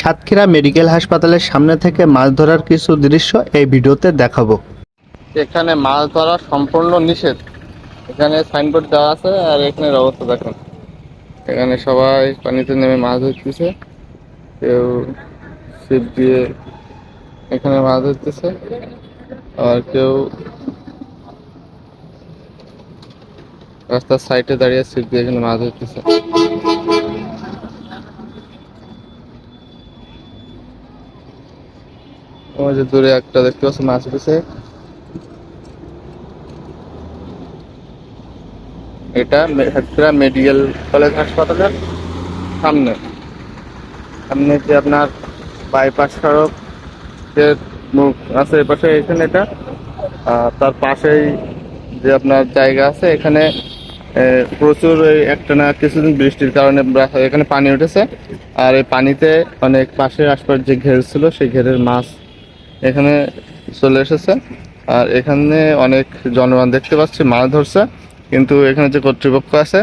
Satkhira medical হাসপাতালের সামনে থেকে মাছ ধরার কিছু দৃশ্য এই ভিডিওতে দেখাবো। এখানে মাছ ধরা সম্পূর্ণ নিষেধ। এখানে সাইনবোর্ড দেওয়া আছে আর এখানের অবস্থা দেখুন। এখানে সবাই পানিতে নেমে মাছ ধরতেছে, কেউ ছিপ দিয়ে এখানে মাছ ধরতেছে, আর কেউ রাস্তার সাইডে দাঁড়িয়ে ছিপ দিয়ে এখানে মাছ ধরতেছে। ওই যে দূরে একটা দেখতে পাচ্ছি মাছ উঠেছে। এটা সাতক্ষীরা মেডিকেল কলেজ হাসপাতালের সামনে সামনে যে আপনার বাইপাস সড়ক যে মুখ আছে এপাশে, এখানে এটা তার পাশেই যে আপনার জায়গা আছে, এখানে প্রচুর একটানা কিছুদিন বৃষ্টির কারণে এখানে পানি উঠেছে। আর এই পানিতে অনেক পাশের আশপাশ যে ঘের ছিল সেই ঘেরের মাছ এখানে চলে এসেছে। আর এখানে অনেক জনগণ দেখতে পাচ্ছি মাছ ধরছে, কিন্তু এখানে যে কর্তৃপক্ষ আছে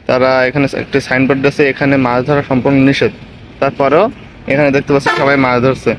তারা এখানে একটি সাইনবোর্ড দিয়েছে এখানে মাছ ধরা সম্পূর্ণ নিষেধ। তারপরেও এখানে দেখতে পাচ্ছি সবাই মাছ ধরছে।